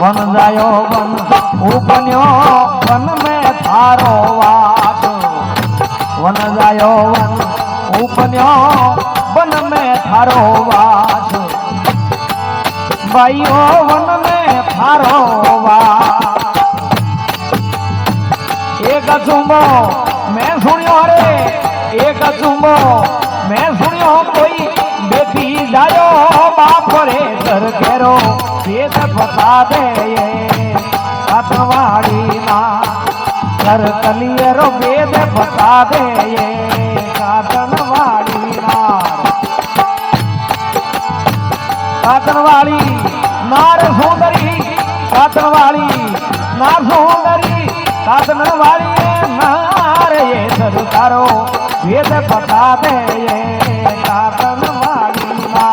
one जायो one उपन्यो one में थारो वास वन जायो वन उपन्यो वन में थारो वास भाइयो वन में थारो वास एक अचुंबो मैं सुनियो रे एक अचुंबो मैं सुनियो कोई बेटी जायो बाप रे सर केरो वेद बता दे ये कातवाड़ी ना सर कलियरो वेद बता दे ये कातवाड़ी ना कातवाड़ी नार सुंदरी कातवाड़ी नार सुंदरी कातवाड़ी नार ये सर तारो वेद बता दे ये कातवाड़ी ना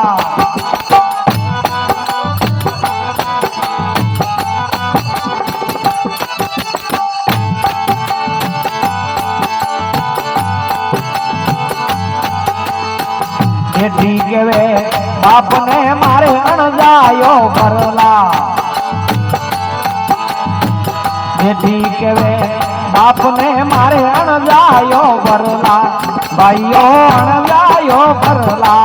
ठीक वे बाप ने मारे अणजायो भरला ठीक वे बाप ने मारे अणजायो भरला भाइयों अणजायो भरला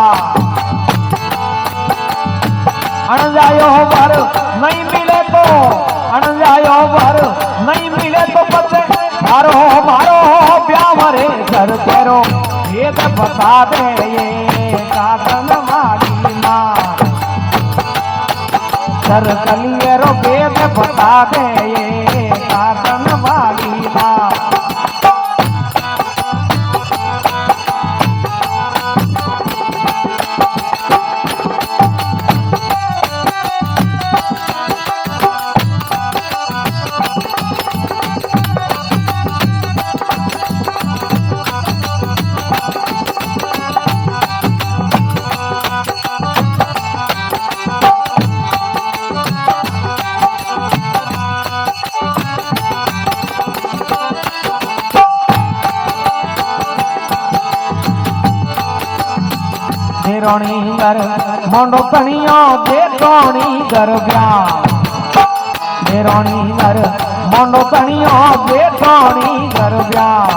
अणजायो भर नहीं मिले तो अणजायो भर नहीं मिले तो पचे मारो मारो ब्याह रे सर तेरो ये तो बता दे ये कातवाड़ी मां सर कलियरो वेद बता दे ये कातवाड़ी मां देरोणी घर मोंडो कणियो देरोणी घर ब्याह देरोणी घर मोंडो कणियो देरोणी घर ब्याह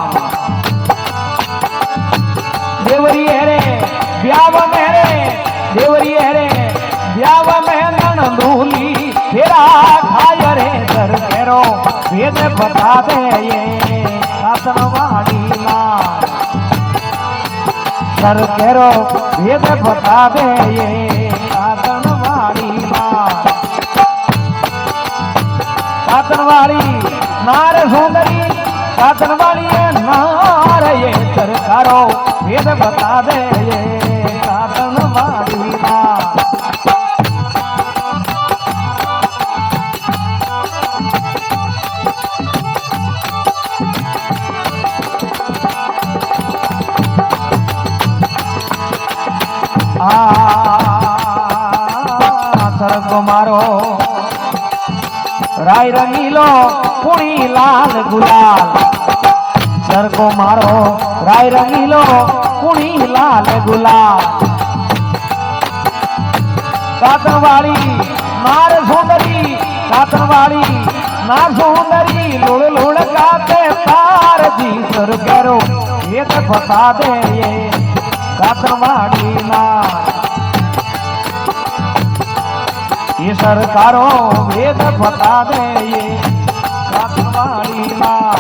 देवरी रे ब्याह मेरे देवरी रे ब्याह में नंदूली तेरा खाय रे सर केरो वेद बता दे ये कातवाड़ी मां सर केरो वेद बता दे ये कातवाड़ी मां कातवाड़ी नार सुंदरी कातवाड़ी नार ये सरकारो वेद बता दे ये कातवाड़ी मां सरको मारो राय रंगीलो पुणी लाल गुलाल सरको मारो राय रंगीलो पुणी लाल गुलाल कातवाड़ी नार सुंदरी कातवाड़ी नार सुंदरी लुड़ लुड़ गाते तार जी सर केरो ये तो बता दे ये कातवाड़ी नार ये सरकारों वेद बता दे ये कातवाड़ी मां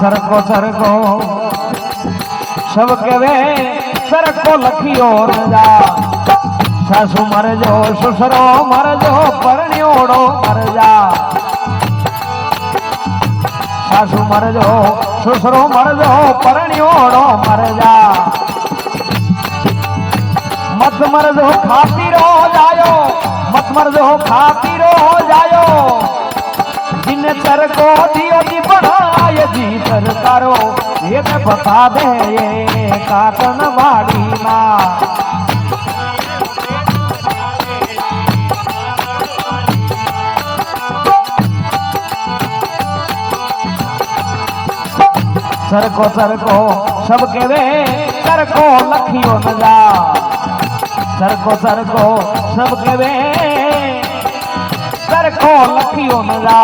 सरको सरको सब के वे सरको लखियो न जा सासू मर जो ससुरो मर जो परण्योड़ो मर जा सासू मर जो ससुरो मर जो परण्योड़ो मर जा मत मर जो खाती रो जायो मत मर जो खाती रो जायो जिन्हें चर को दियो दी बड़ा बता दे काकन वाड़ी माँ सरको सरको सब के वे सरको लखियो न जा सरको सरको सब के वे सरको लखियो न जा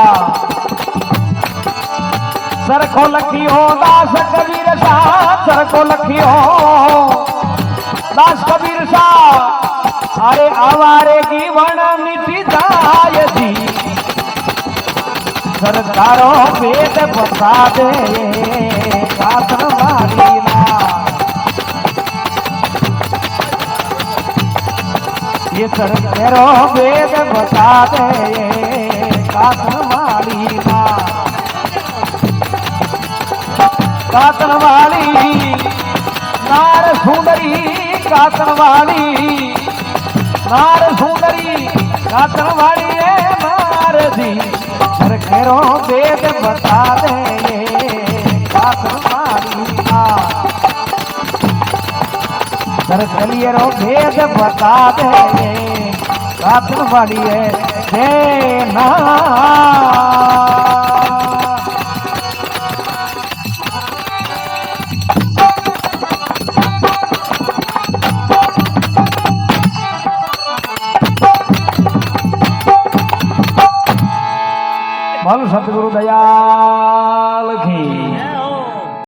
सरको लखियो दास कबीर शाह सरको लखियो दास कबीर शाह अरे आवारे की वण मिटी जाय जी सरकारो वेद बता दे काकन वाड़ी माँ ये सरकारो वेद बता दे काकन वाड़ी माँ काकन वाली नार सुंदरी काकन वाली नार सुंदरी काकन वाली नार दी सरखेरो वेद बता दे काकन वाली माँ सरखेरो वेद बता दे काकन वाली है ना बोल सतगुरु दया